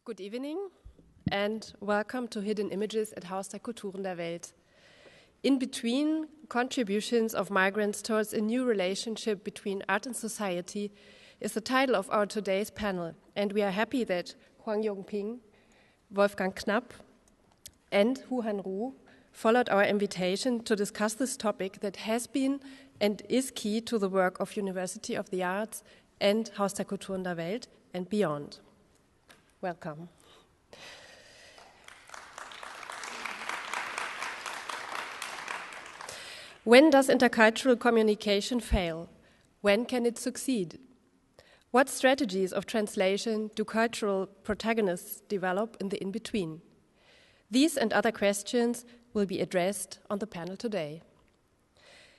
Good evening and welcome to Hidden Images at Haus der Kulturen der Welt. In between, contributions of migrants towards a new relationship between art and society is the title of our today's panel, and we are happy that Huang Yongping, Wolfgang Knapp, and Hou Hanru followed our invitation to discuss this topic that has been and is key to the work of University of the Arts and Haus der Kulturen der Welt and beyond. Welcome. When does intercultural communication fail? When can it succeed? What strategies of translation do cultural protagonists develop in the in-between? These and other questions will be addressed on the panel today.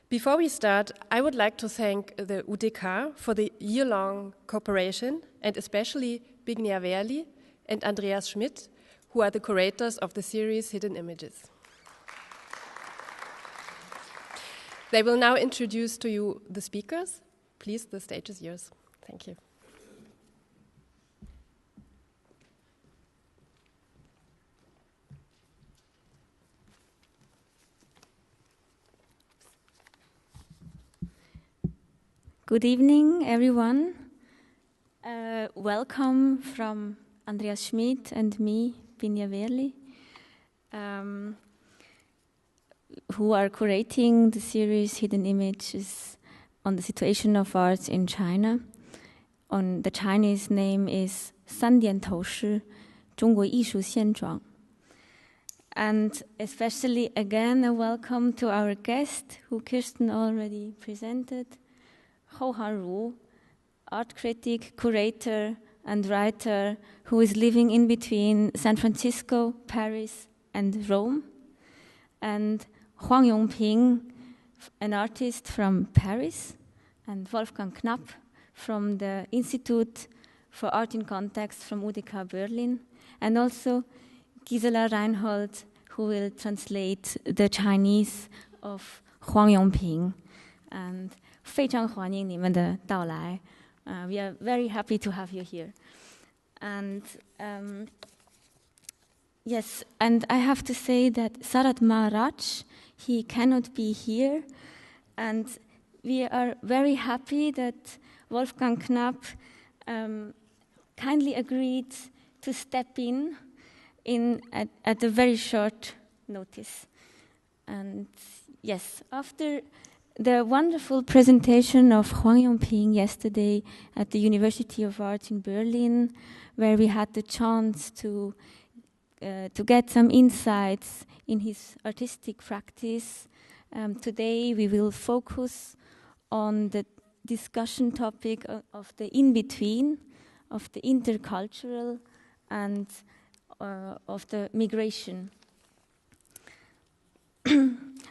Before we start, I would like to thank the UDK for the year-long cooperation, and especially Zbigniew Werli and Andreas Schmidt, who are the curators of the series Hidden Images. They will now introduce to you the speakers. Please, the stage is yours. Thank you. Good evening, everyone. Welcome from Andreas Schmidt and me, Zbigniew Werli, who are curating the series Hidden Images on the situation of arts in China. The Chinese name is 三点头诗中国艺术现状. And especially again a welcome to our guest, who Kirsten already presented, Hou Hanru, art critic, curator, and writer who is living in between San Francisco, Paris, and Rome. And Huang Yongping, an artist from Paris, and Wolfgang Knapp from the Institute for Art in Context from UDK Berlin, and also Gisela Reinhold, who will translate the Chinese of Huang Yongping. And 非常欢迎你们的到来. We are very happy to have you here. And yes, and I have to say that Sarat Maharaj, he cannot be here. And we are very happy that Wolfgang Knapp kindly agreed to step in at a very short notice. And yes, after the wonderful presentation of Huang Yongping yesterday at the University of Arts in Berlin, where we had the chance to get some insights in his artistic practice, today we will focus on the discussion topic of the in-between, of the intercultural, and of the migration.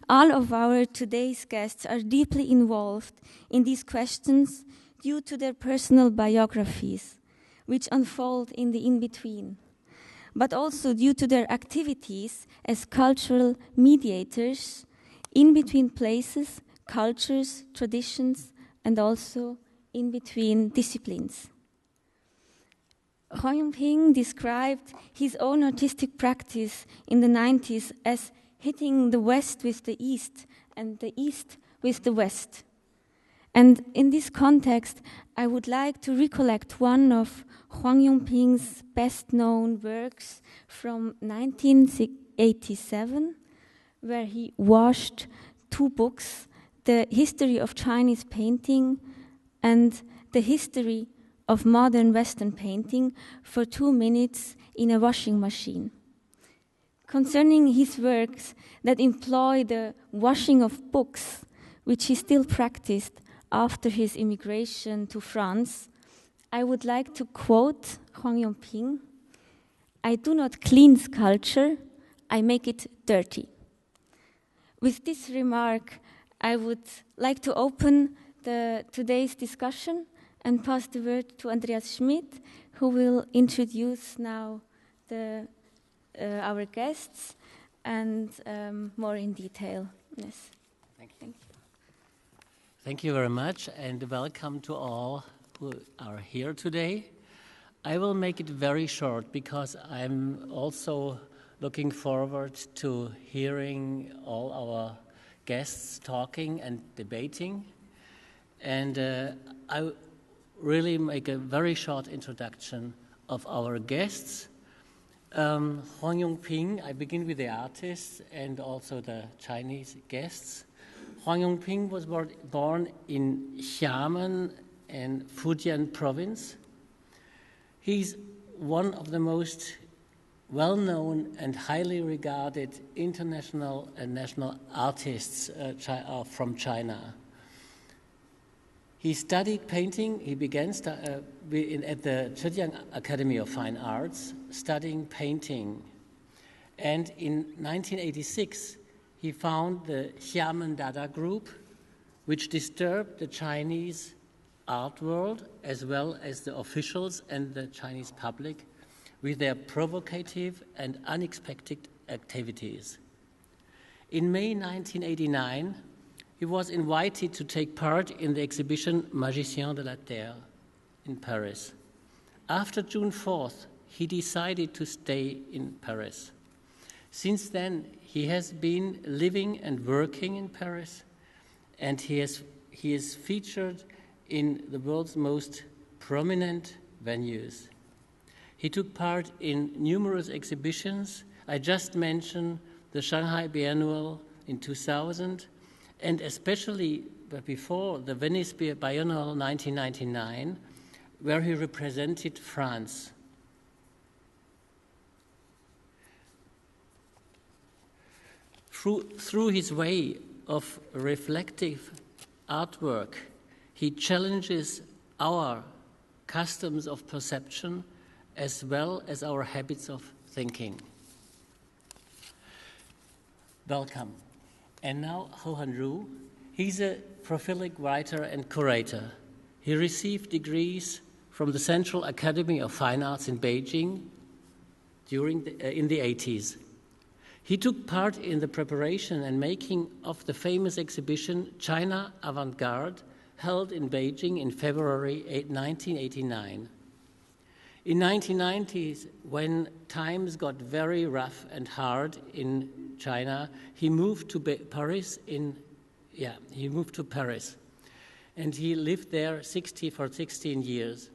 All of our today's guests are deeply involved in these questions due to their personal biographies, which unfold in the in-between, but also due to their activities as cultural mediators in between places, cultures, traditions, and also in between disciplines. Huang Yongping described his own artistic practice in the 90s as hitting the West with the East and the East with the West. And in this context, I would like to recollect one of Huang Yongping's best-known works from 1987, where he washed two books, The History of Chinese Painting and The History of Modern Western Painting, for 2 minutes in a washing machine. Concerning his works that employ the washing of books, which he still practiced after his immigration to France, I would like to quote Huang Yongping: "I do not cleanse culture, I make it dirty." With this remark, I would like to open today's discussion and pass the word to Andreas Schmidt, who will introduce now our guests and more in detail. Yes. Thank you. Thank you very much, and welcome to all who are here today. I will make it very short because I'm also looking forward to hearing all our guests talking and debating. And I really make a very short introduction of our guests. Huang Yongping, I begin with the artists and also the Chinese guests. Huang Yongping was born in Xiamen in Fujian province. He's one of the most well-known and highly regarded international and national artists from China. He studied painting. He began at the Zhejiang Academy of Fine Arts, studying painting. And in 1986, he found the Xiamen Dada group, which disturbed the Chinese art world as well as the officials and the Chinese public with their provocative and unexpected activities. In May 1989, he was invited to take part in the exhibition Magiciens de la Terre in Paris. After June 4th, he decided to stay in Paris. Since then, he has been living and working in Paris, and he is featured in the world's most prominent venues. He took part in numerous exhibitions. I just mentioned the Shanghai Biennial in 2000, and especially before the Venice Biennial 1999, where he represented France. Through his way of reflective artwork, he challenges our customs of perception as well as our habits of thinking. Welcome. And now Hou Hanru. He's a prolific writer and curator. He received degrees from the Central Academy of Fine Arts in Beijing in the 80s. He took part in the preparation and making of the famous exhibition China Avant-Garde, held in Beijing in February 1989. In 1990s, when times got very rough and hard in China, he moved to Paris. He moved to Paris, and he lived there for 16 years.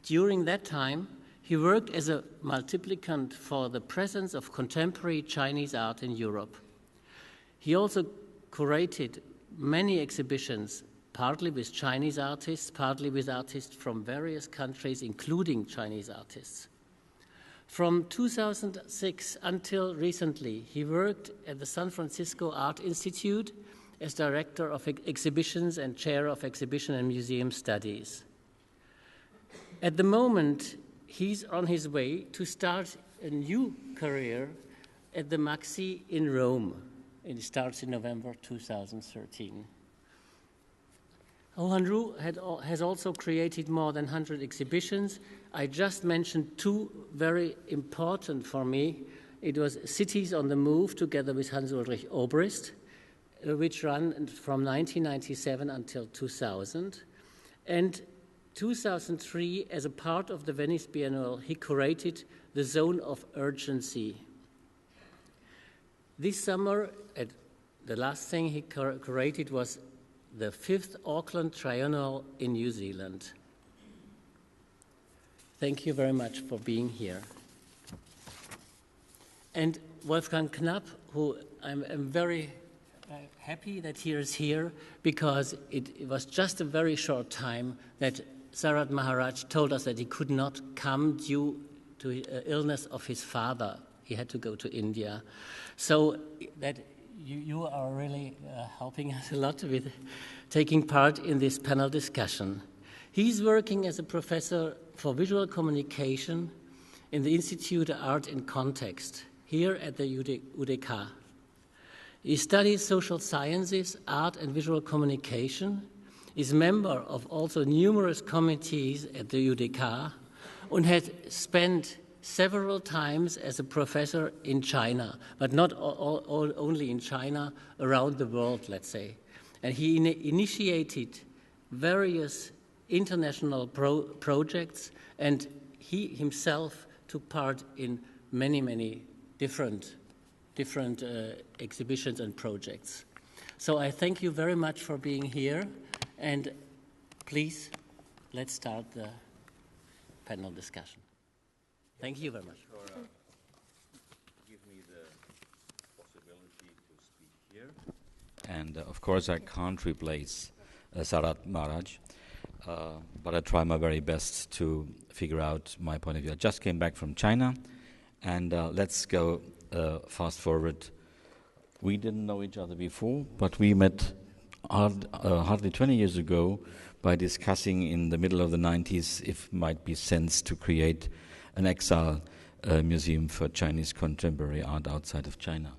During that time, he worked as a multiplicand for the presence of contemporary Chinese art in Europe. He also curated many exhibitions, partly with Chinese artists, partly with artists from various countries, including Chinese artists. From 2006 until recently, he worked at the San Francisco Art Institute as director of exhibitions and chair of exhibition and museum studies. At the moment, he's on his way to start a new career at the Maxi in Rome. It starts in November 2013. Hou Hanru has also created more than 100 exhibitions. I just mentioned two very important for me. It was Cities on the Move, together with Hans-Ulrich Obrist, which ran from 1997 until 2000. And 2003, as a part of the Venice Biennial, he curated the Zone of Urgency. This summer, the last thing he curated was the 5th Auckland Triennial in New Zealand. Thank you very much for being here. And Wolfgang Knapp, who I'm very happy that he is here, because it was just a very short time that Sarat Maharaj told us that he could not come due to illness of his father. He had to go to India. So that you are really helping us a lot with taking part in this panel discussion. He's working as a professor for visual communication in the Institute of Art in Context, here at the UDK. He studies social sciences, art and visual communication, is member of also numerous committees at the UDK, and has spent several times as a professor in China, but not only in China, around the world, let's say. And he initiated various international projects, and he himself took part in many different exhibitions and projects. So I thank you very much for being here, and please, let's start the panel discussion. Thank you very much. Give me the possibility to speak here. And of course, I can't replace Sarat Maharaj, but I try my very best to figure out my point of view. I just came back from China, and let's go fast forward. We didn't know each other before, but we met hardly 20 years ago by discussing in the middle of the 90s if it might be sense to create an exile museum for Chinese contemporary art outside of China.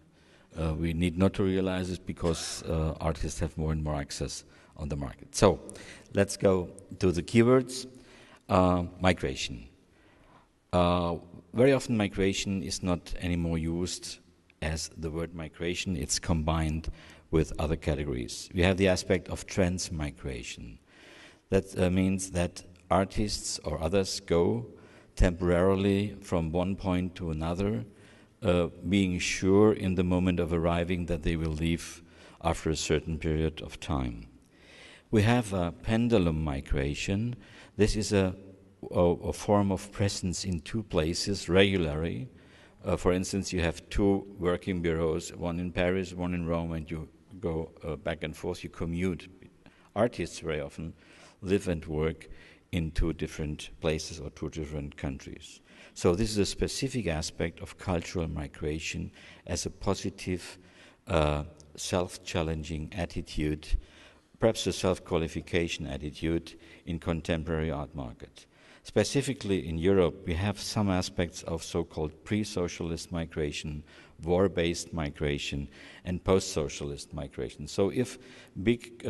We need not to realize it because artists have more and more access on the market. So let's go to the keywords. Migration. Very often migration is not anymore used as the word migration. It's combined with other categories. We have the aspect of transmigration. That means that artists or others go temporarily from one point to another, being sure in the moment of arriving that they will leave after a certain period of time. We have a pendulum migration. This is a form of presence in two places regularly. For instance, you have two working bureaus, one in Paris, one in Rome, and you go back and forth, you commute. Artists very often live and work in two different places or two different countries. So this is a specific aspect of cultural migration as a positive, self-challenging attitude, perhaps a self-qualification attitude in contemporary art market. Specifically in Europe, we have some aspects of so-called pre-socialist migration, war-based migration, and post-socialist migration. So if big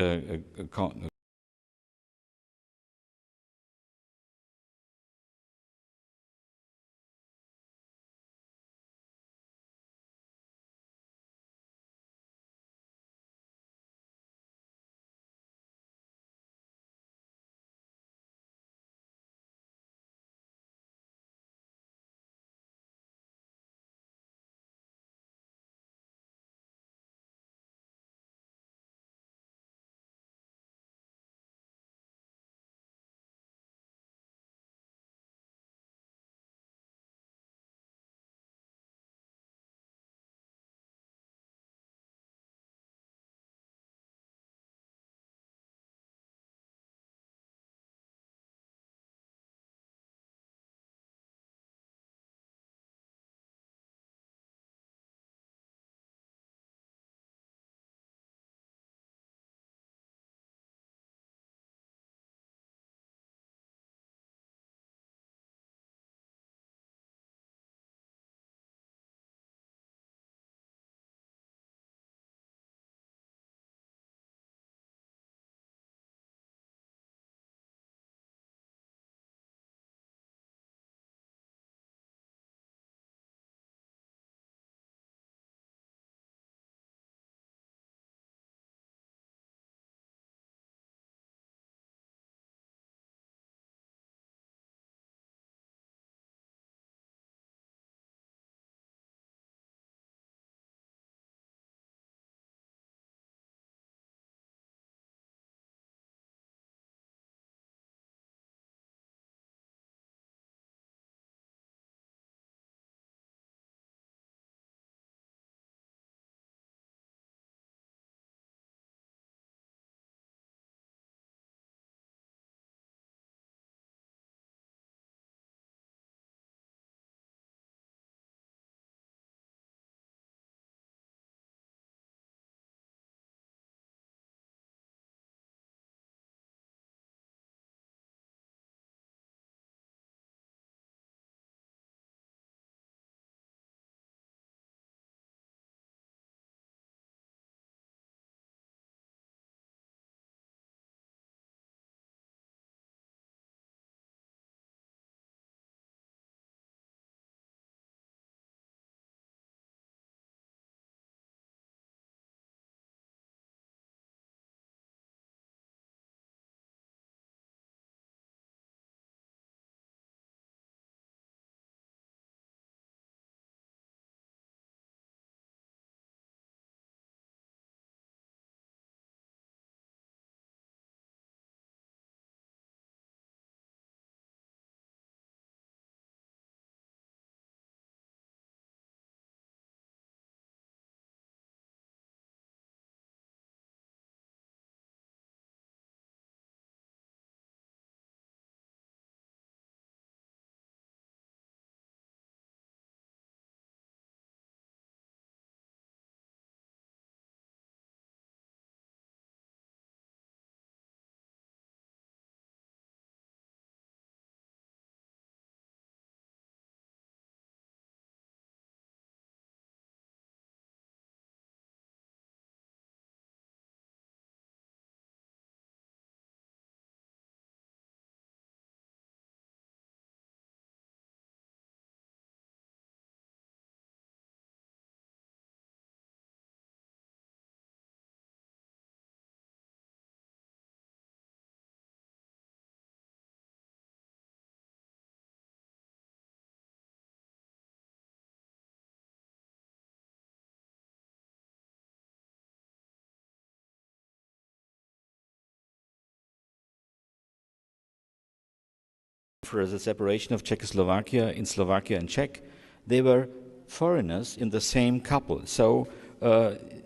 after the separation of Czechoslovakia in Slovakia and Czech, they were foreigners in the same couple. So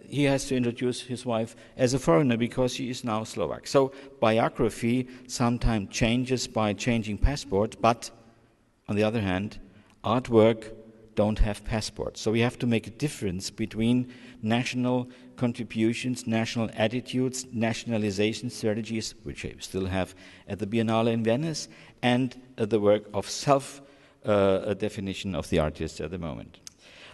he has to introduce his wife as a foreigner because she is now Slovak. So biography sometimes changes by changing passport, but on the other hand, artwork don't have passports. So we have to make a difference between national contributions, national attitudes, nationalization strategies, which I still have at the Biennale in Venice, and the work of self-definition of the artist at the moment.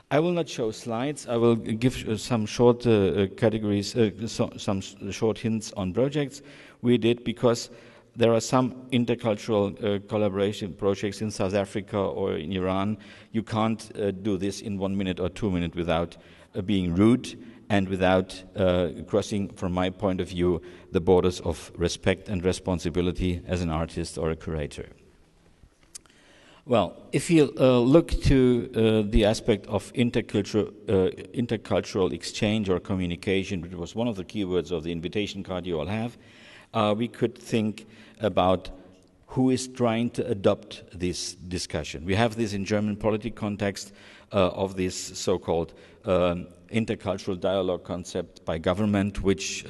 I will not show slides. I will give some short categories, some short hints on projects we did, because there are some intercultural collaboration projects in South Africa or in Iran. You can't do this in 1 minute or 2 minutes without being rude and without crossing, from my point of view, the borders of respect and responsibility as an artist or a curator. Well, if you look to the aspect of intercultural exchange or communication, which was one of the keywords of the invitation card you all have, we could think about who is trying to adopt this discussion. We have this in German political context of this so-called intercultural dialogue concept by government, which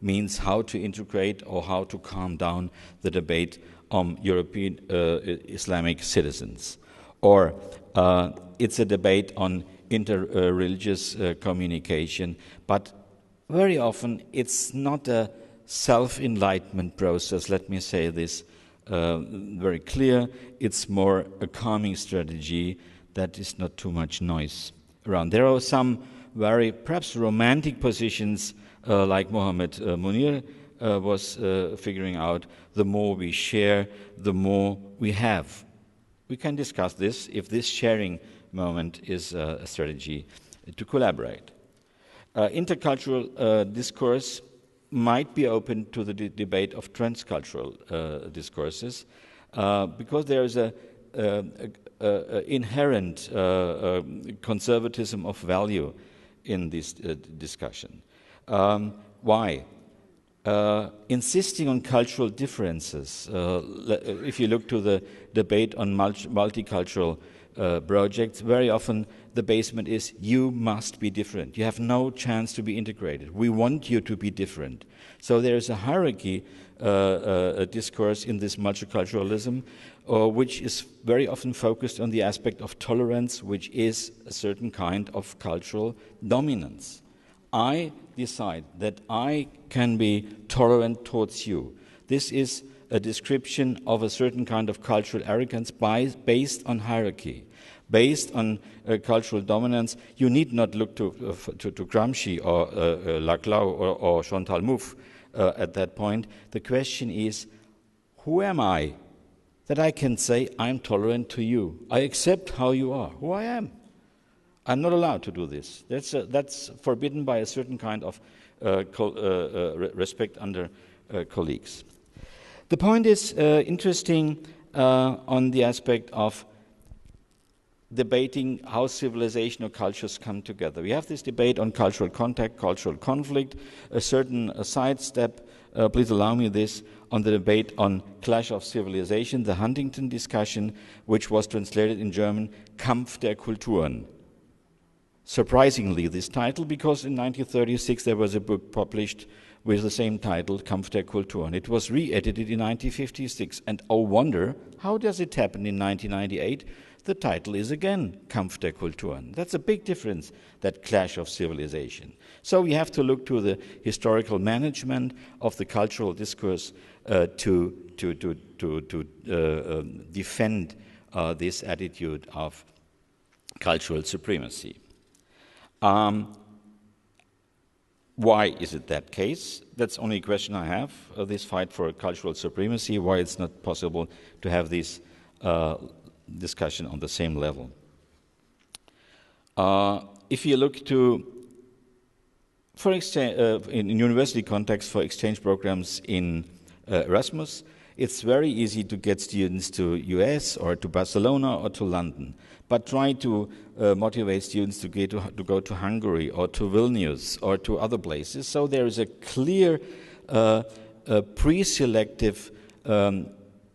means how to integrate or how to calm down the debate on European Islamic citizens. Or it's a debate on inter-religious communication, but very often it's not a self-enlightenment process, let me say this very clear. It's more a calming strategy that is not too much noise around. There are some very perhaps romantic positions like Mohammed Munir was figuring out. The more we share, the more we have. We can discuss this if this sharing moment is a strategy to collaborate. Intercultural discourse might be open to the debate of transcultural discourses because there is a inherent conservatism of value in this discussion. Why? Insisting on cultural differences, if you look to the debate on multicultural projects, very often the basement is you must be different. You have no chance to be integrated. We want you to be different. So there is a hierarchy a discourse in this multiculturalism, which is very often focused on the aspect of tolerance, which is a certain kind of cultural dominance. I decide that I can be tolerant towards you. This is a description of a certain kind of cultural arrogance based on hierarchy, based on cultural dominance. You need not look to Gramsci or Laclau or Chantal Mouffe at that point. The question is, who am I that I can say I'm tolerant to you? I accept how you are, who I am. I'm not allowed to do this. That's forbidden by a certain kind of respect under colleagues. The point is interesting on the aspect of debating how civilization or cultures come together. We have this debate on cultural contact, cultural conflict, a certain sidestep, please allow me this, on the debate on clash of civilization, the Huntington discussion, which was translated in German, Kampf der Kulturen. Surprisingly, this title, because in 1936 there was a book published with the same title, Kampf der Kulturen. It was re-edited in 1956, and oh wonder, how does it happen in 1998? The title is again Kampf der Kulturen. That's a big difference, that clash of civilization. So we have to look to the historical management of the cultural discourse to defend this attitude of cultural supremacy. Why is it that case? That's only a question I have, this fight for cultural supremacy, why it's not possible to have this discussion on the same level. If you look to, for exchange, in university context, for exchange programs in Erasmus, it's very easy to get students to US or to Barcelona or to London, but try to motivate students to go to Hungary or to Vilnius or to other places. So there is a clear pre-selective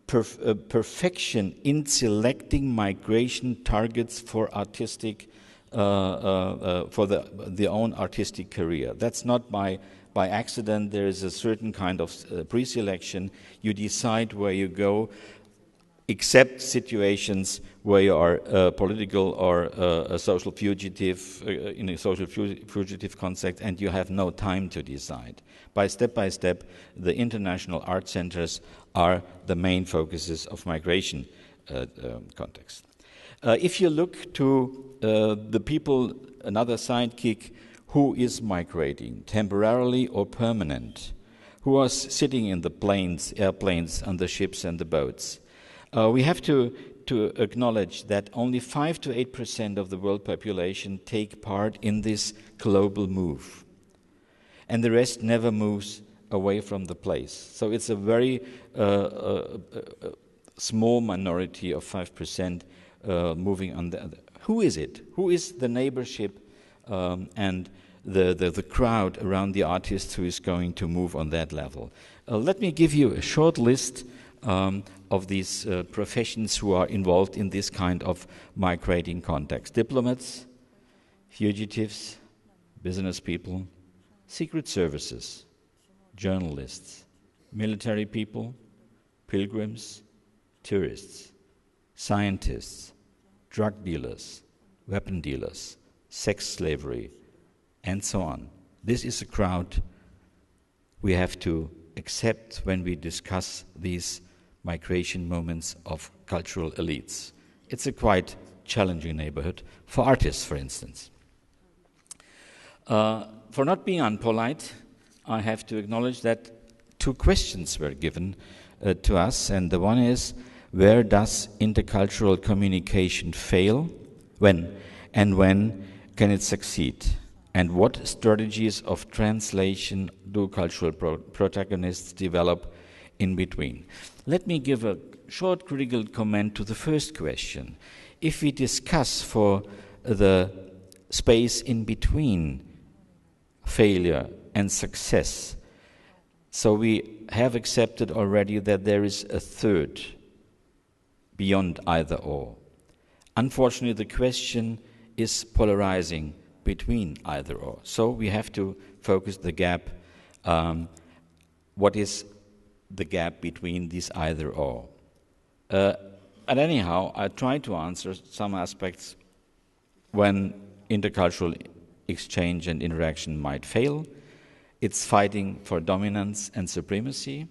perfection in selecting migration targets for artistic, for the own artistic career. That's not by accident. There is a certain kind of pre-selection. You decide where you go, except situations where you are political or a social fugitive, in a social fugitive context, and you have no time to decide. By step, the international art centers are the main focuses of migration context. If you look to the people, another sidekick, who is migrating, temporarily or permanent, who are sitting in the planes, airplanes, on the ships and the boats, we have to acknowledge that only 5 to 8% of the world population take part in this global move. And the rest never moves away from the place. So it's a very small minority of 5% moving on. Who is it? Who is the neighborship and the crowd around the artist who is going to move on that level? Let me give you a short list of these professions who are involved in this kind of migrating context. Diplomats, fugitives, business people, secret services, journalists, military people, pilgrims, tourists, scientists, drug dealers, weapon dealers, sex slavery, and so on. This is a crowd we have to accept when we discuss these migration moments of cultural elites. It's a quite challenging neighborhood for artists, for instance. For not being unpolite, I have to acknowledge that 2 questions were given to us, and the one is, where does intercultural communication fail? When can it succeed? And what strategies of translation do cultural protagonists develop in between? Let me give a short critical comment to the first question. If we discuss for the space in between failure and success, so we have accepted already that there is a third beyond either or. Unfortunately, the question is polarizing between either or. So we have to focus the gap. What is the gap between these either or? And anyhow, I try to answer some aspects when intercultural exchange and interaction might fail. It's fighting for dominance and supremacy.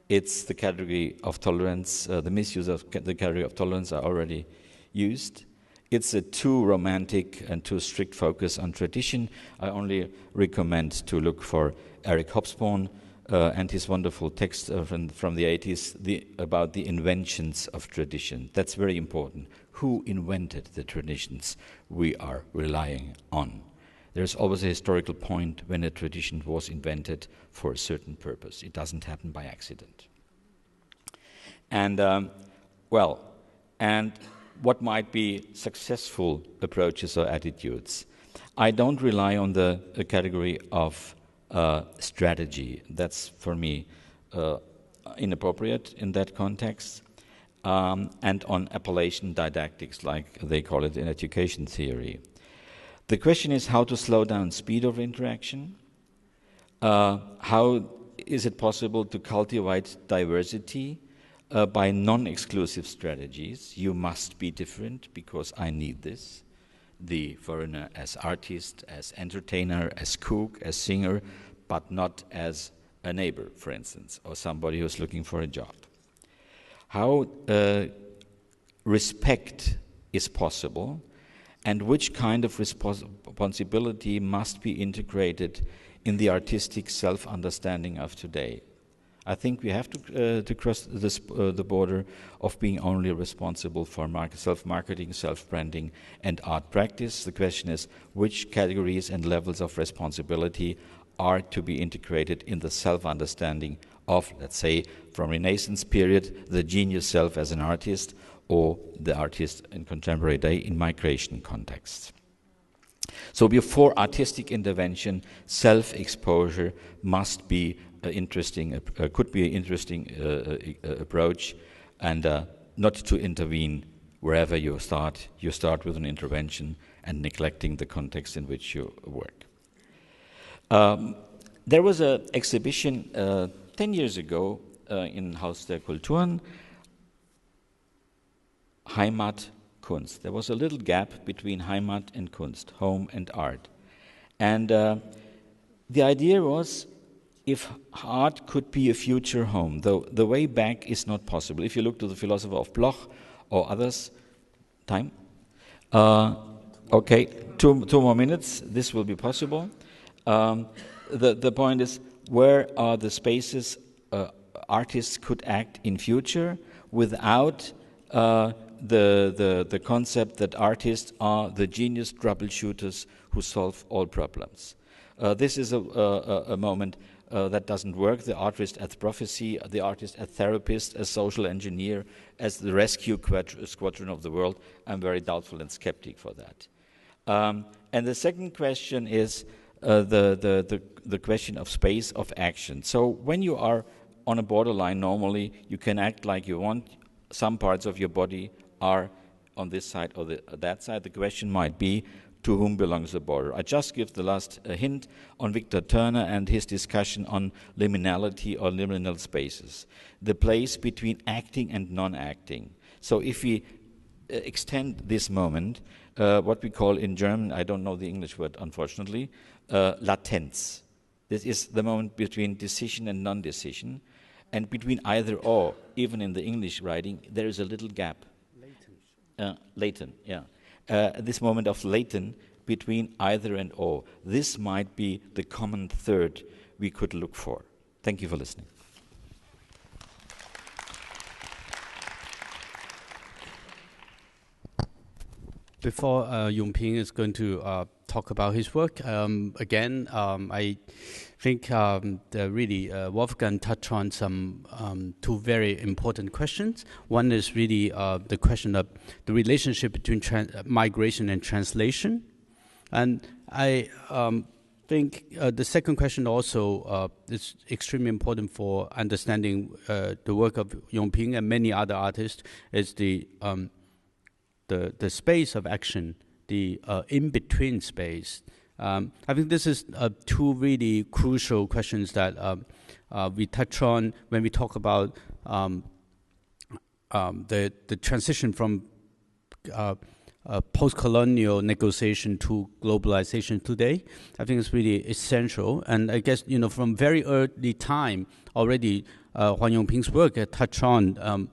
It's the category of tolerance, the misuse of the category of tolerance are already used. It's a too romantic and too strict focus on tradition. I only recommend to look for Eric Hobsbawm and his wonderful text from the 80s about the inventions of tradition. That's very important. Who invented the traditions we are relying on? There's always a historical point when a tradition was invented for a certain purpose. It doesn't happen by accident. And, and what might be successful approaches or attitudes? I don't rely on the category of strategy. That's, for me, inappropriate in that context. And on appellation didactics, like they call it in education theory. The question is how to slow down speed of interaction. How is it possible to cultivate diversity by non-exclusive strategies? You must be different because I need this. The foreigner as artist, as entertainer, as cook, as singer, but not as a neighbor, for instance, or somebody who's looking for a job. How respect is possible, and which kind of responsibility must be integrated in the artistic self-understanding of today. I think we have to cross the border of being only responsible for self-marketing, self-branding, and art practice. The question is which categories and levels of responsibility are to be integrated in the self-understanding of, let's say, from Renaissance period, the genius self as an artist, or the artist in contemporary day in migration contexts. So before artistic intervention, self-exposure must be could be an interesting approach, and not to intervene wherever you start. You start with an intervention and neglecting the context in which you work. There was an exhibition 10 years ago in Haus der Kulturen, Heimat, Kunst. There was a little gap between Heimat and Kunst, home and art. And the idea was, if art could be a future home, though the way back is not possible. If you look to the philosopher of Bloch or others, time? Okay, two more minutes, this will be possible. The point is, where are the spaces artists could act in future without the concept that artists are the genius troubleshooters who solve all problems. This is a moment that doesn't work. The artist as prophecy, the artist as therapist, as social engineer, as the rescue squadron of the world, I'm very doubtful and skeptic for that. And the second question is the question of space of action. So when you are on a borderline, normally you can act like you want. Some parts of your body are on this side or that side. The question might be, to whom belongs the border? I just give the last hint on Victor Turner and his discussion on liminality or liminal spaces, the place between acting and non-acting. So if we extend this moment, what we call in German, I don't know the English word unfortunately, Latenz. This is the moment between decision and non-decision, and between either or, even in the English writing, there is a little gap. Latent, yeah. This moment of latent between either and or. This might be the common third we could look for. Thank you for listening. Before Yongping is going to talk about his work, again, I think really Wolfgang touched on some two very important questions. One is really the question of the relationship between migration and translation. And I think the second question also is extremely important for understanding the work of Yongping and many other artists, is the space of action, the in-between space. I think this is two really crucial questions that we touch on when we talk about the transition from post-colonial negotiation to globalization today. I think it's really essential. And I guess, from very early time already, Huang Yongping's work touched on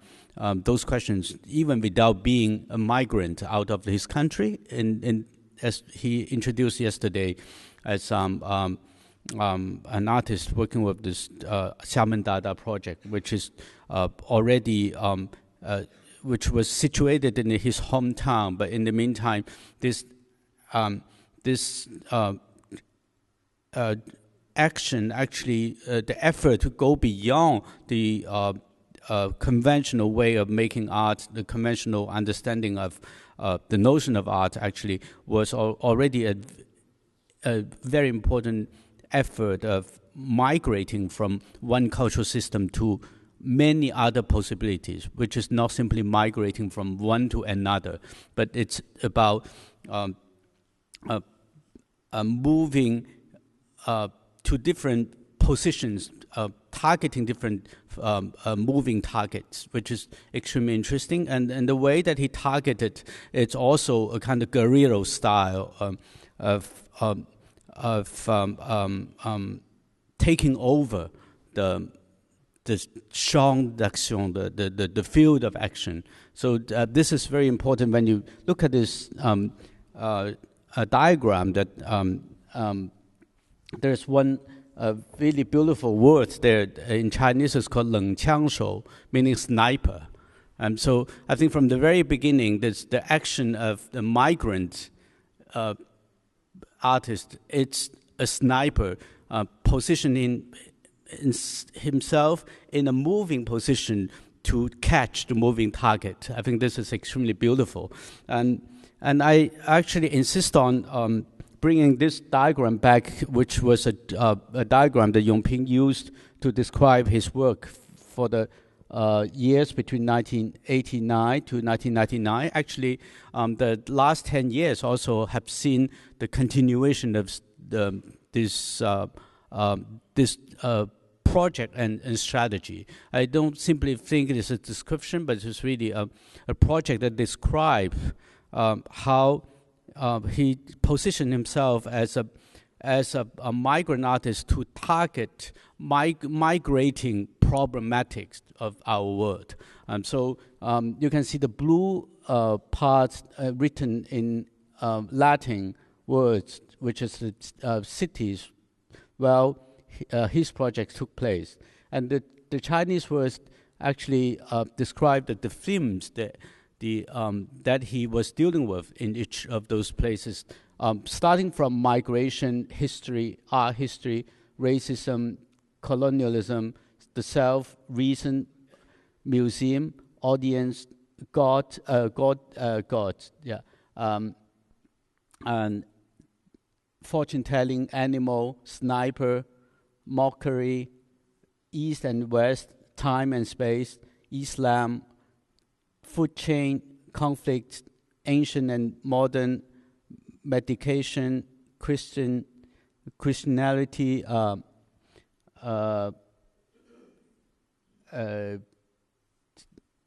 those questions, even without being a migrant out of his country. And as he introduced yesterday, as an artist working with this Xiamen Dada project, which is already, which was situated in his hometown, but in the meantime, this action actually, the effort to go beyond the conventional way of making art, the conventional understanding of the notion of art actually was already a very important effort of migrating from one cultural system to many other possibilities, which is not simply migrating from one to another, but it's about moving to different positions, targeting different moving targets, which is extremely interesting. And the way that he targeted, it's also a kind of guerrilla style of taking over the champ d'action, the field of action. So this is very important when you look at this diagram, that there's one really beautiful word there. In Chinese it's called 冷枪手, meaning sniper. So I think from the very beginning, there's the action of the migrant artist. It's a sniper positioning himself in a moving position to catch the moving target. I think this is extremely beautiful. And I actually insist on bringing this diagram back, which was a diagram that Yongping used to describe his work for the years between 1989 to 1999. Actually, the last 10 years also have seen the continuation of this project and strategy. I don't simply think it is a description, but it's really a project that describes how he positioned himself as a migrant artist to target migrating problematics of our world. So you can see the blue parts written in Latin words, which is the cities. Well, his projects took place, and the Chinese words actually described the themes that he was dealing with in each of those places, starting from migration, history, art history, racism, colonialism, the self, reason, museum, audience, God, yeah, and fortune-telling, animal, sniper, mockery, East and West, time and space, Islam, food chain, conflict, ancient and modern, medication, Christianity,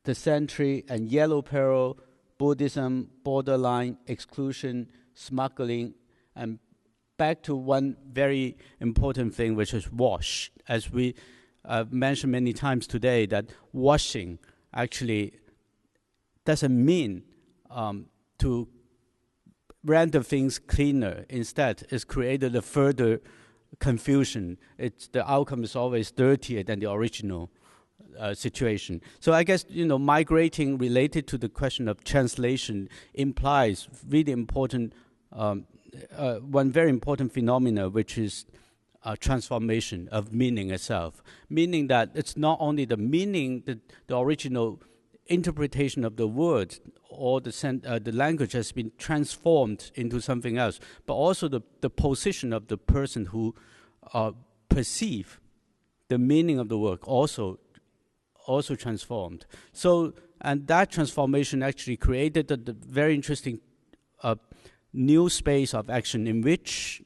the century and yellow peril, Buddhism, borderline, exclusion, smuggling, and back to one very important thing, which is wash. As we mentioned many times today, that washing actually doesn't mean to render things cleaner. Instead, it's created a further confusion. The outcome is always dirtier than the original situation. So I guess, migrating related to the question of translation implies really important, one very important phenomena, which is transformation of meaning itself. Meaning that it's not only the meaning, the original interpretation of the words or the language has been transformed into something else, but also the position of the person who perceive the meaning of the work also transformed. So, and that transformation actually created the very interesting new space of action in which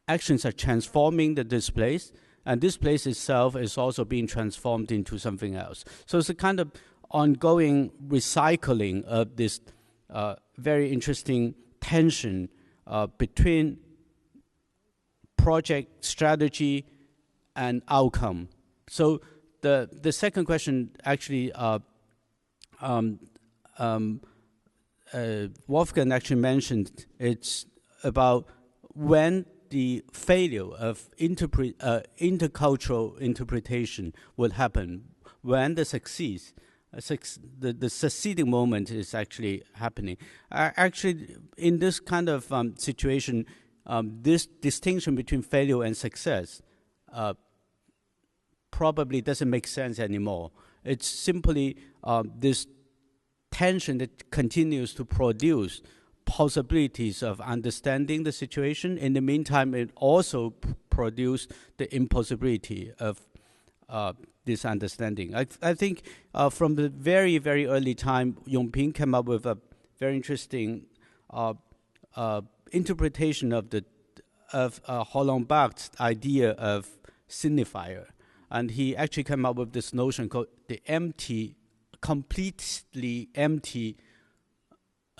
actions are transforming this place, and this place itself is also being transformed into something else. So it's a kind of ongoing recycling of this very interesting tension between project strategy and outcome. So the second question actually Wolfgang actually mentioned, it's about when the failure of intercultural interpretation will happen, when the succeeding moment is actually happening. Actually, in this kind of situation, this distinction between failure and success probably doesn't make sense anymore. It's simply this tension that continues to produce possibilities of understanding the situation. In the meantime, it also produced the impossibility of this understanding. I think from the very, very early time, Yongping came up with a very interesting interpretation of Hollenbach's idea of signifier. And he actually came up with this notion called the completely empty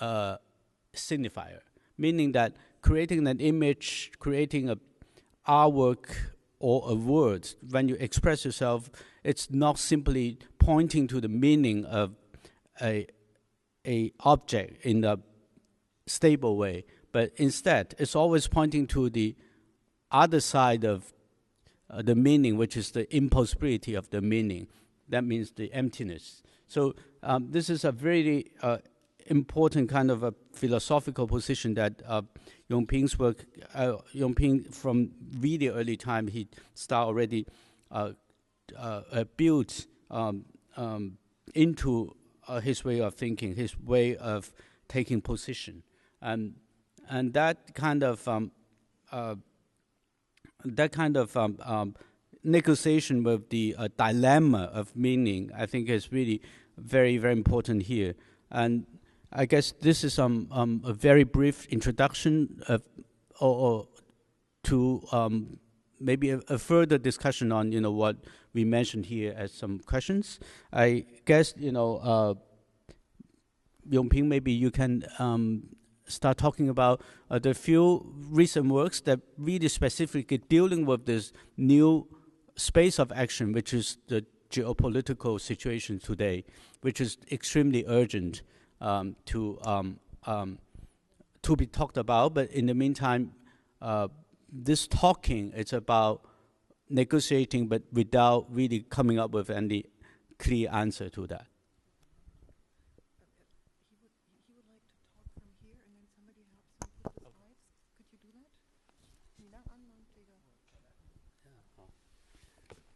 signifier, meaning that creating an image, creating a artwork or a word, when you express yourself, it's not simply pointing to the meaning of a object in a stable way, but instead it's always pointing to the other side of the meaning, which is the impossibility of the meaning. That means the emptiness. So this is a very important kind of a philosophical position that Yongping's work, Yongping from really early time, he started already built into his way of thinking, his way of taking position. And that kind of that kind of negotiation with the dilemma of meaning, I think, is really very, very important here. And I guess this is a very brief introduction of, or to maybe a further discussion on what we mentioned here as some questions. I guess Yongping, maybe you can start talking about the few recent works that really specifically dealing with this new space of action, which is the geopolitical situation today, which is extremely urgent to be talked about. But in the meantime, this talking is about negotiating, but without really coming up with any clear answer to that. He would like to talk from here, and then somebody helps him with the slides. Could you do that? 你拿按吗？这个。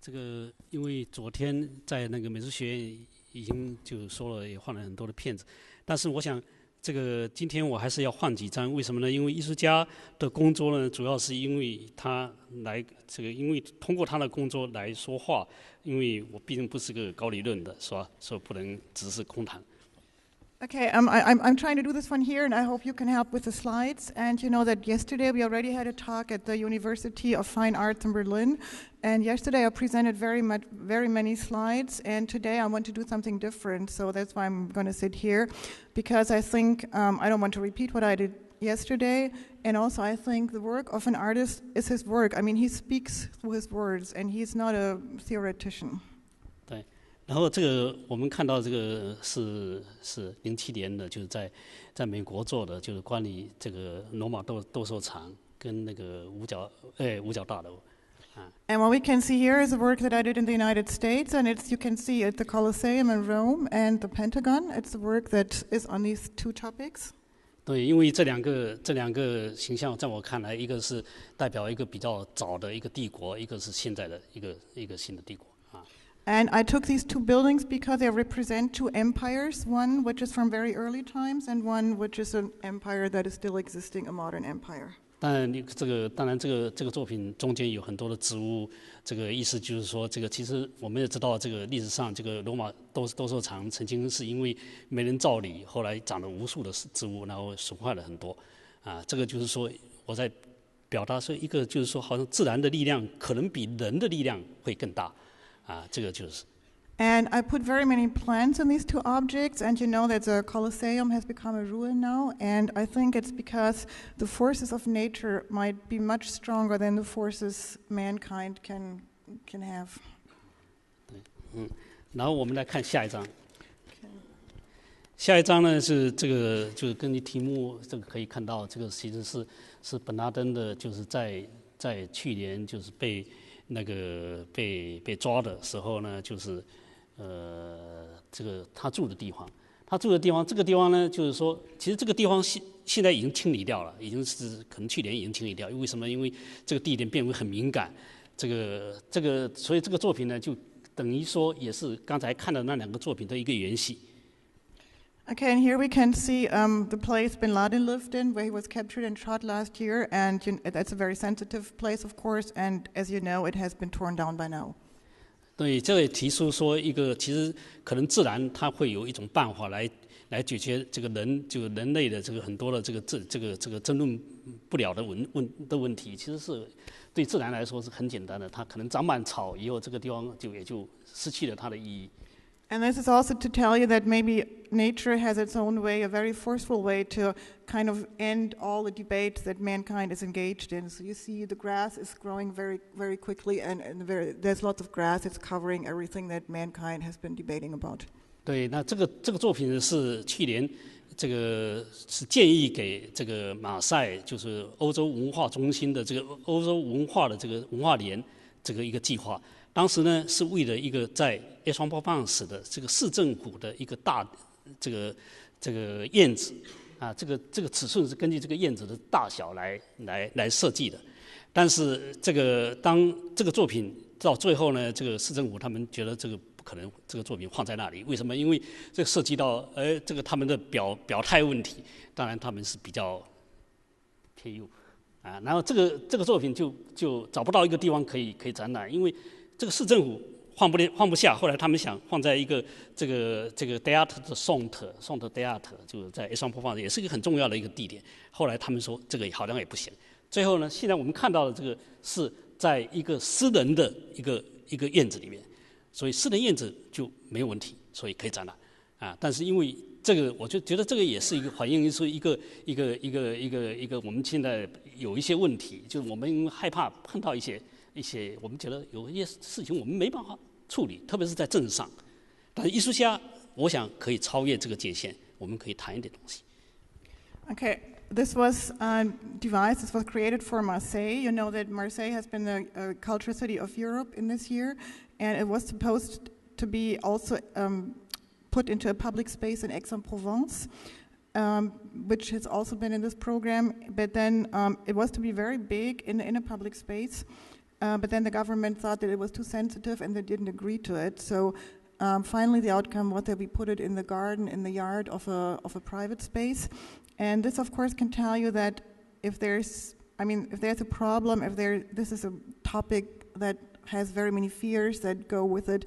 这个因为昨天在那个美术学院已经就说了，也换了很多的片子，但是我想这个今天我还是要换几张，为什么呢？因为艺术家的工作呢，主要是因为他来因为通过他的工作来说话，因为我毕竟不是个搞理论的，是吧？所以不能只是空谈。Okay, I'm trying to do this one here, and I hope you can help with the slides. And you know that yesterday we already had a talk at the University of Fine Arts in Berlin, and yesterday I presented very many slides, and today I want to do something different. So that's why I'm going to sit here, because I think I don't want to repeat what I did yesterday, and also I think the work of an artist is his work. I mean, he speaks through his words, and he's not a theoretician. 对。然后这个我们看到这个是07年的，就是在美国做的，就是关于这个罗马斗兽场跟那个五角大楼。And what we can see here is a work that I did in the United States, and you can see at the Colosseum in Rome and the Pentagon. It's a work that is on these two topics. 对，因为这两个形象，在我看来，一个是代表一个比较早的一个帝国，一个是现在的一个新的帝国。And I took these two buildings because they represent two empires, one which is from very early times and one which is an empire that is still existing, a modern empire. 当然这个作品中间有很多的植物，这个意思就是说，这个其实我们也知道，这个历史上这个罗马斗兽场曾经是因为没人照理，后来长了无数的植物，然后损坏了很多。这个就是说我在表达说，一个就是说，好像自然的力量可能比人的力量会更大。这个就是。And I put very many plants in these two objects, and you know that the Colosseum has become a ruin now, and I think it's because the forces of nature might be much stronger than the forces mankind can have. 对，然后我们来看下一章。下一章呢是这个，就是根据题目，这个可以看到，这个其实是本拉登的，就是在去年就是被抓的时候呢，就是这个他住的地方，这个地方呢，就是说，其实这个地方现在已经清理掉了，已经是可能去年已经清理掉。为什么？因为这个地点变为很敏感，所以这个作品呢，就等于说也是刚才看的那两个作品的一个延续。Okay, and here we can see the place Bin Laden lived in, where he was captured and shot last year, and that's a very sensitive place, of course, and as you know, it has been torn down by now. 对，这也提出说一个，其实可能自然它会有一种办法来解决这个人类的这个很多的这个争论不了的问题，其实是对自然来说是很简单的，它可能长满草以后，这个地方也就失去了它的意义。And this is also to tell you that maybe nature has its own way, a very forceful way to kind of end all the debates that mankind is engaged in. So you see the grass is growing very, very quickly, and there's lots of grass. It's covering everything that mankind has been debating about. 对，那这个作品是去年这个是建议给这个马赛，就是欧洲文化中心的这个欧洲文化的这个文化年这个一个计划。当时呢是为了一个在 Aix-en-Provence 的这个市政府的一个大这个院子这个尺寸是根据这个院子的大小来设计的。但是当这个作品到最后呢，这个市政府他们觉得这个不可能，这个作品放在那里。为什么？因为这个涉及到这个他们的表态问题，当然他们是比较偏右。啊，然后这个作品就找不到一个地方可以展览，因为这个市政府放不下，后来他们想放在一个这个 Theatre 的 Sont Theatre， 就是在 A 双坡放，也是一个很重要的一个地点。后来他们说这个好像也不行。最后呢，现在我们看到的这个是在一个私人的一个院子里面，所以私人院子就没有问题，所以可以展览啊。但是因为这个，我就觉得这个也是一个反映出一个我们现在有一些问题，就是我们害怕碰到一些我们觉得有一些事情我们没办法处理，特别是在政治上。但是艺术家，我想可以超越这个界限，我们可以谈一点东西。Okay, this was a device. This was created for Marseille. You know that Marseille has been the cultural city of Europe in this year, and it was supposed to be also put into a public space in Aix-en-Provence, which has also been in this program. But then it was to be very big in a public space. But then the government thought that it was too sensitive and they didn't agree to it. So finally the outcome was that we put it in the garden, in the yard of a private space. And this of course can tell you that if there's a problem, this is a topic that has very many fears that go with it,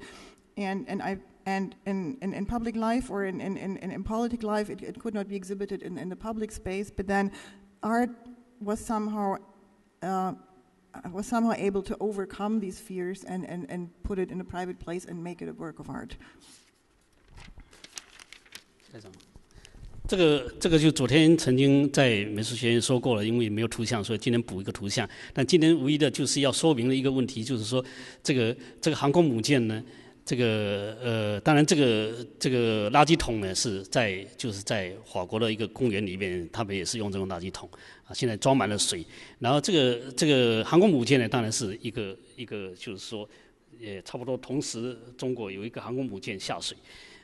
and in public life or in politic life, it could not be exhibited in the public space, but then art was somehow able to overcome these fears and put it in a private place and make it a work of art. 这个就昨天曾经在美术学院说过了，因为没有图像，所以今天补一个图像。但今天无疑的就是要说明的一个问题，就是说这个航空母舰呢，当然这个垃圾桶呢就是在法国的一个公园里面，他们也是用这种垃圾桶啊，现在装满了水。然后这个航空母舰呢，当然是一个就是说，也差不多同时中国有一个航空母舰下水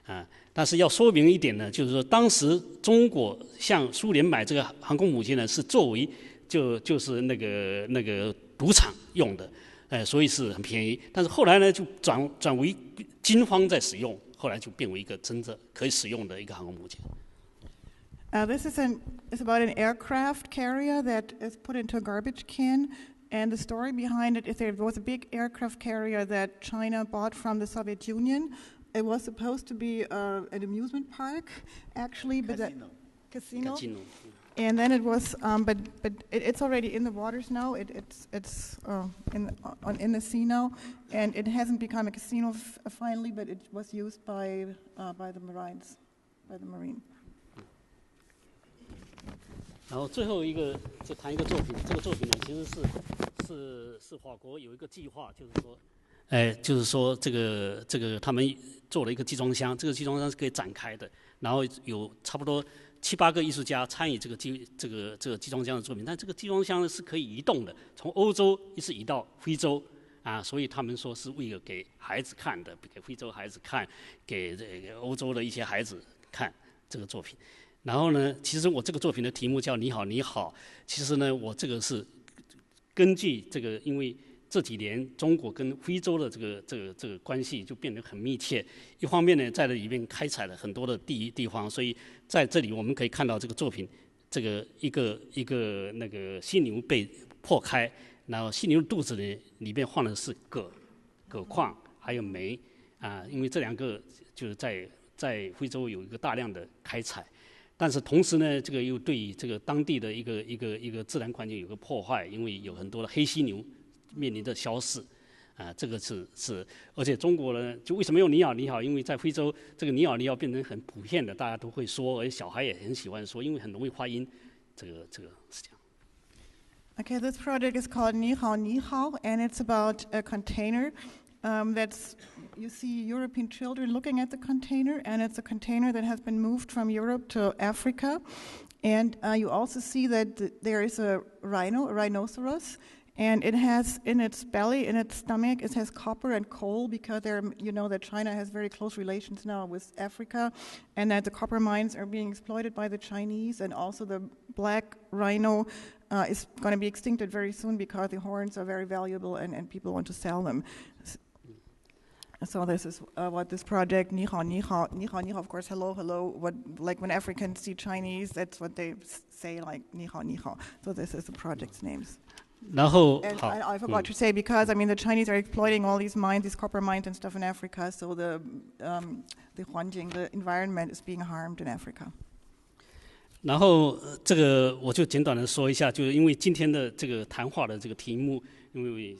啊。但是要说明一点呢，就是说当时中国向苏联买这个航空母舰呢，是作为就是那个赌场用的。所以是很便宜，但是后来呢，就转为军方在使用，后来就变为一个真正可以使用的一个航空母舰。This is about an aircraft carrier that is put into a garbage can, and the story behind it is there was a big aircraft carrier that China bought from the Soviet Union. It was supposed to be an amusement park, actually, but casino. And then it was, but it's already in the waters now. It's in the sea now, and it hasn't become a casino finally, but it was used by the Marines, by the Marine. 然后最后一个就谈一个作品，这个作品呢其实是法国有一个计划，就是说这个他们做了一个集装箱，这个集装箱是可以展开的，然后有差不多7、8个艺术家参与这个集装箱的作品，但这个集装箱呢是可以移动的，从欧洲一直移到非洲啊，所以他们说是为了给孩子看的，给非洲孩子看，给欧洲的一些孩子看这个作品。然后呢，其实我这个作品的题目叫你好你好，其实呢我这个是根据这个，因为这几年中国跟非洲的这个关系就变得很密切。一方面呢，在这里面开采了很多的地方，所以在这里我们可以看到这个作品，这个一个那个犀牛被破开，然后犀牛肚子里面放的是铬矿还有煤啊，因为这两个就是在非洲有一个大量的开采。但是同时呢，这个又对这个当地的一个自然环境有个破坏，因为有很多的黑犀牛面临着消逝，啊，这个是，而且中国呢，就为什么用你好你好？因为在非洲，这个你好你好变成很普遍的，大家都会说，而且小孩也很喜欢说，因为很容易发音，这个是这样。Okay, this project is called 你好你好, and it's about a container. You see European children looking at the container, and it's a container that has been moved from Europe to Africa. And you also see that there is a rhinoceros, and it has in its belly, in its stomach, it has copper and coal, because you know that China has very close relations now with Africa, and that the copper mines are being exploited by the Chinese, and also the black rhino is going to be extincted very soon because the horns are very valuable and people want to sell them. So this is what this project, ni hao, ni hao, ni hao, ni hao, of course, hello, hello. What, like when Africans see Chinese, that's what they say, like ni hao, ni hao. So this is the project's names.然后 And 好， I forgot to say, because I mean the Chinese are exploiting all these mines, these copper mines and stuff in Africa. So the Huanjing, the environment is being harmed in Africa. 然后这个我就简短的说一下，就是因为今天的这个谈话的这个题目，因为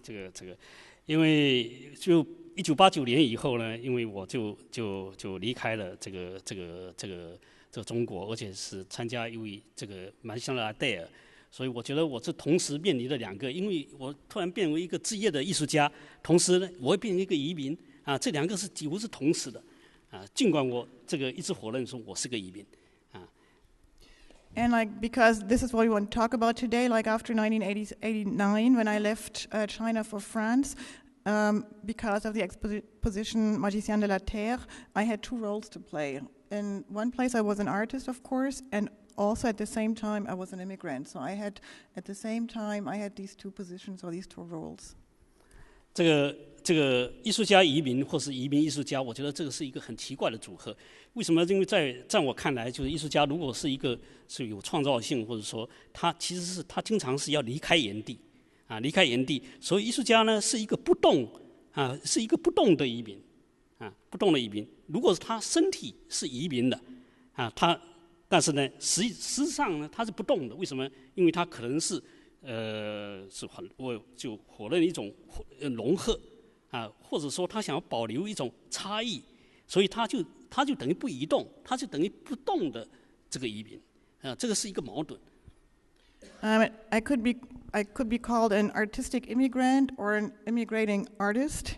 因为就1989年以后呢，因为我就离开了这个中国，而且是参加一位这个马来西亚的阿黛尔，所以我觉得我是同时面临了两个，因为我突然变为一个职业的艺术家，同时呢我会变成一个移民啊，这两个是几乎是同时的啊，尽管我这个一直否认说我是个移民。And like, because this is what we want to talk about today, like after 1989, when I left China for France, because of the exposition Magicien de la Terre, I had two roles to play. In one place I was an artist, of course, and also at the same time I was an immigrant. So I had, at the same time, I had these two positions or these two roles. 这个艺术家移民或是移民艺术家，我觉得这个是一个很奇怪的组合。为什么？因为在我看来，就是艺术家如果是一个是有创造性，或者说他其实是他经常是要离开原地啊，离开原地。所以艺术家呢是一个不动啊，是一个不动的移民啊，不动的移民。如果是他身体是移民的啊，但是呢实际上呢他是不动的。为什么？因为他可能是我就否认一种融合啊，或者说他想要保留一种差异，所以他就等于不移动，他就等于不动的这个移民啊，这个是一个矛盾。I could be called an artistic immigrant or an immigrating artist,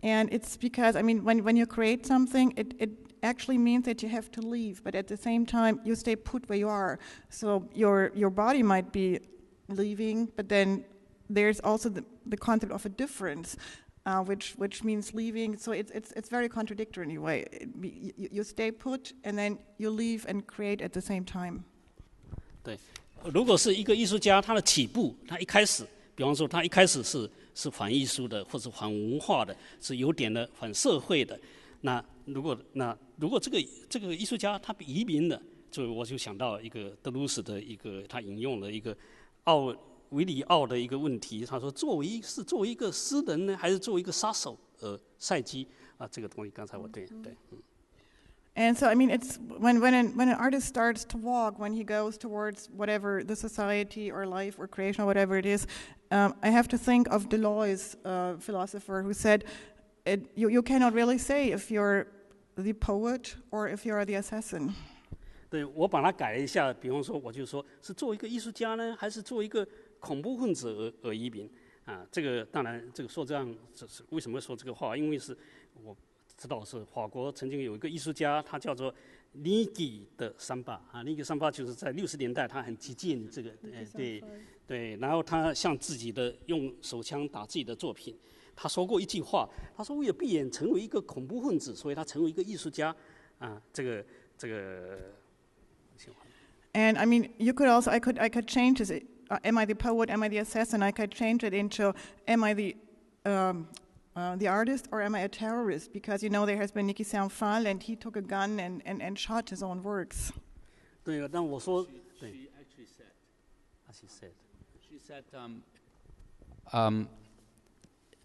and it's because I mean when you create something, it actually means that you have to leave, but at the same time you stay put where you are. So your body might be leaving, but then there's also the concept of a difference, which means leaving. So it's very contradictory in a way. You stay put, and then you leave and create at the same time. 对，如果是一个艺术家，他的起步，他一开始，比方说他一开始是反艺术的，或者反文化的，是有点的反社会的。那如果这个艺术家他移民了，就我就想到一个德鲁斯的一个他引用了一个维里奥的一个问题，他说作为一个诗人呢，还是作为一个杀手赛姬啊，这个东西刚才我对。And so, I mean, it's when an artist starts to walk, when he goes towards whatever the society or life or creation or whatever it is, I have to think of Deleuze, philosopher, who said, you cannot really say if you're the poet or if you're the assassin. 对，我把它改了一下，比方说，我就说是作为一个艺术家呢，还是作为一个恐怖分子而移民啊？这个当然，这个说这样，这是为什么说这个话？因为是我知道是法国曾经有一个艺术家，他叫做尼基的桑巴啊，尼基桑巴就是在60年代，他很激进，这个对，然后他向自己的用手枪打自己的作品。他说过一句话，他说为了避免成为一个恐怖分子，所以他成为一个艺术家啊，这个。And I mean, you could also, I could change this. Am I the poet? Am I the assassin? I could change it into, am I the artist or am I a terrorist? Because you know there has been Nicky Saint-Fall and he took a gun and shot his own works. 对，但我说，对 She actually said, as he said, she said,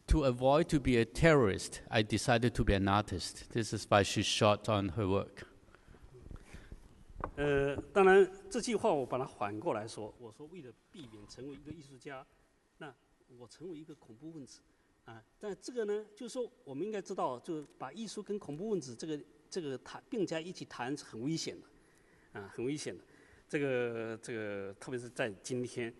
to avoid to be a terrorist, I decided to be an artist. This is why she shot on her work. 当然这句话我把它反过来说，我说为了避免成为一个艺术家，那我成为一个恐怖分子啊。但这个呢，就是说我们应该知道，就是把艺术跟恐怖分子这个并在一起谈是很危险的，啊，很危险的。这个特别是在今天。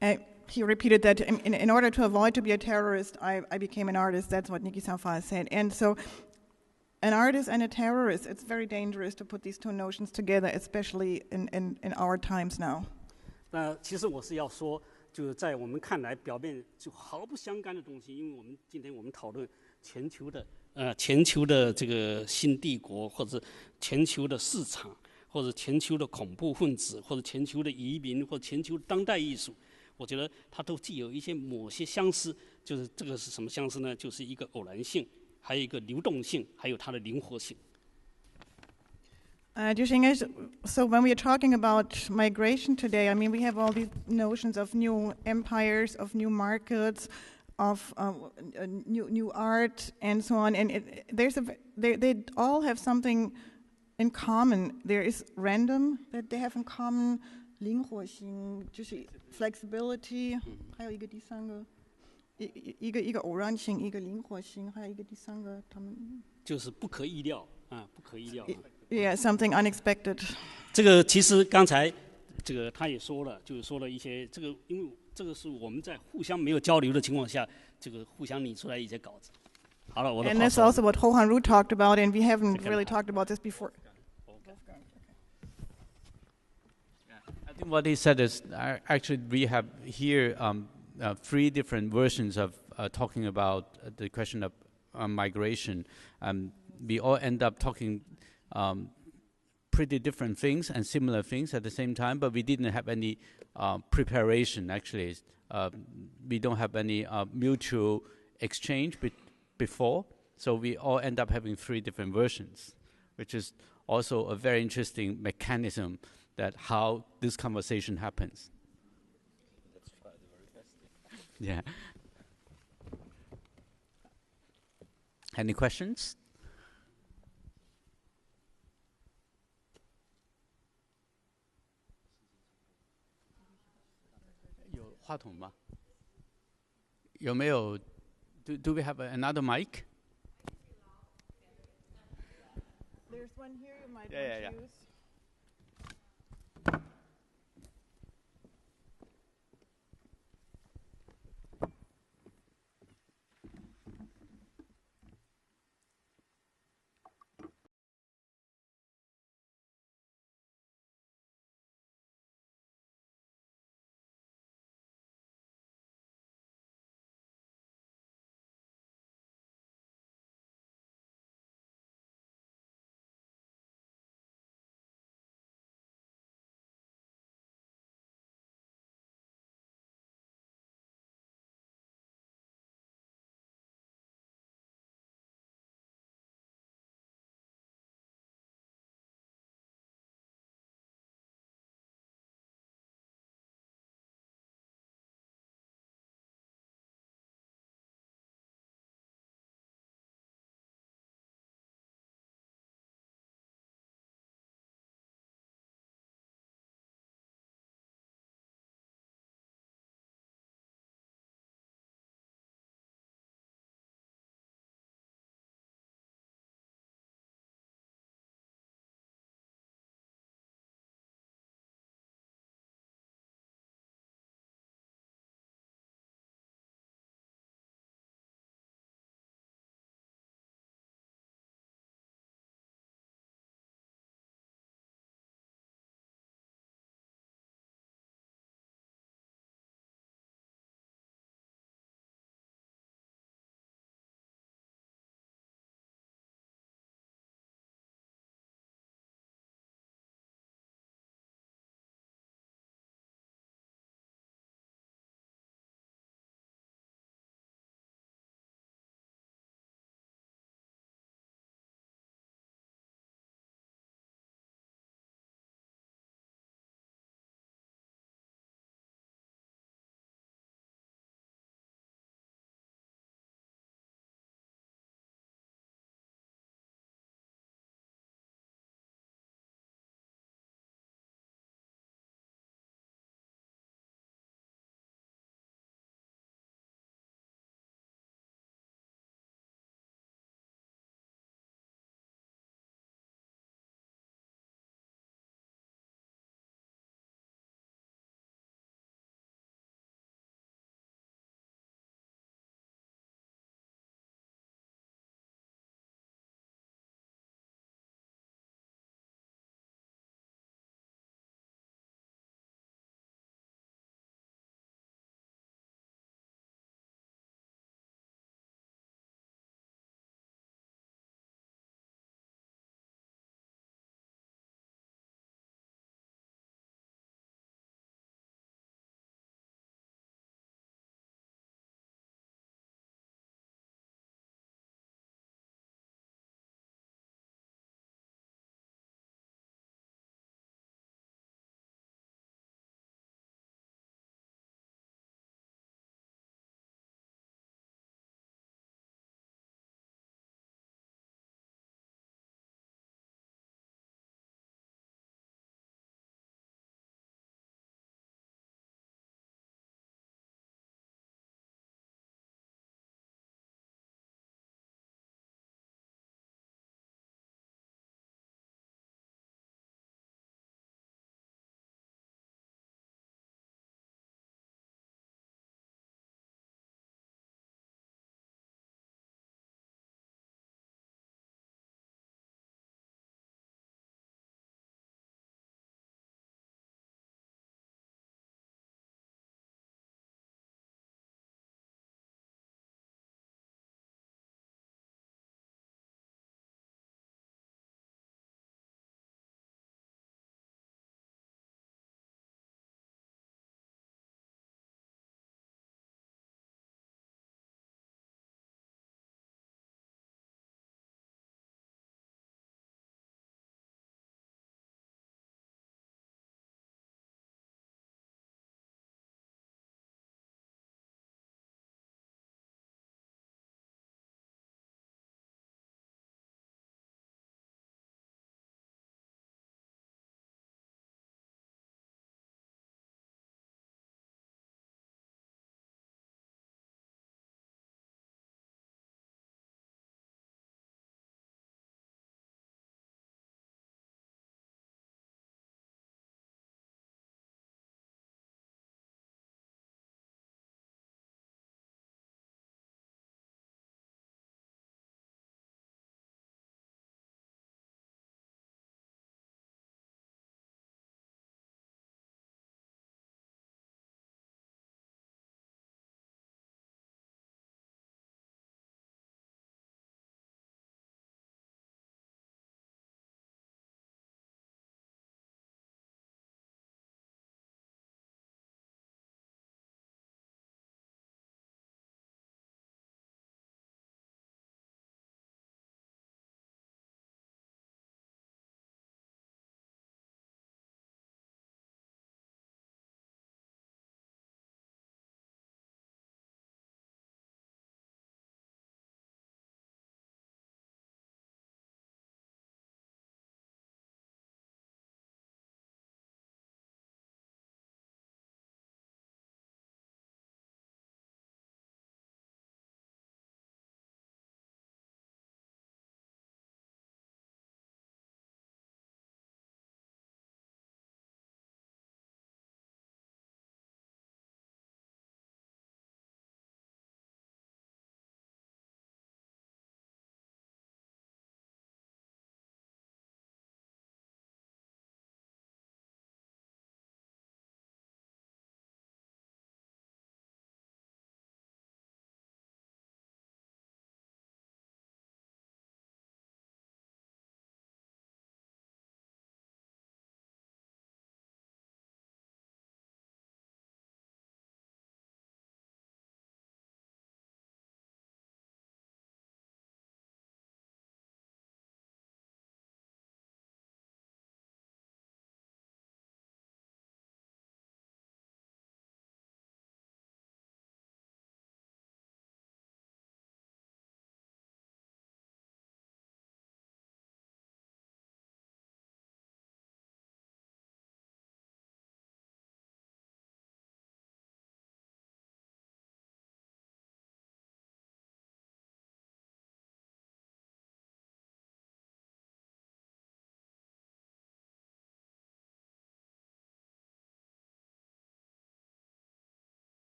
He repeated that in order to avoid to be a terrorist, I became an artist. That's what Nicky Saint-Fall said. And so an artist and a terrorist, it's very dangerous to put these two notions together, especially in our times now. 那其实我是要说，就是在我们看来表面就毫不相干的东西，因为今天我们讨论全球的这个新帝国，或者全球的市场，或者全球的恐怖分子，或者全球的移民，或者全球当代艺术，我觉得它都具有一些某些相似。就是这个是什么相似呢？就是一个偶然性还有一个流动性，还有它的灵活性。So when we are talking about migration today, I mean, we have all these notions of new empires, of new markets, of new art, and so on. And they all have something in common. There is random that they have in common, 灵活性，就是 flexibility， 还有一个第三个，一个偶然性，一个灵活性，还有一个第三个，他们就是不可意料啊，不可意料。Yeah, something unexpected. 这个其实刚才这个他也说了，就是说了一些这个，因为这个是我们在互相没有交流的情况下，这个互相拟出来一些稿子。好了，我的话。And that's also what Hou Hanru talked about, and we haven't really talked about this before. I think what he said is actually we have here 3 different versions of talking about the question of migration. We all end up talking pretty different things and similar things at the same time, but we didn't have any preparation, actually. We don't have any mutual exchange before, so we all end up having 3 different versions, which is also a very interesting mechanism that how this conversation happens. Let's try the very best. Yeah. Any questions? 有话筒吗？有没有 Do we have another mic? There's one here you might Yeah. use.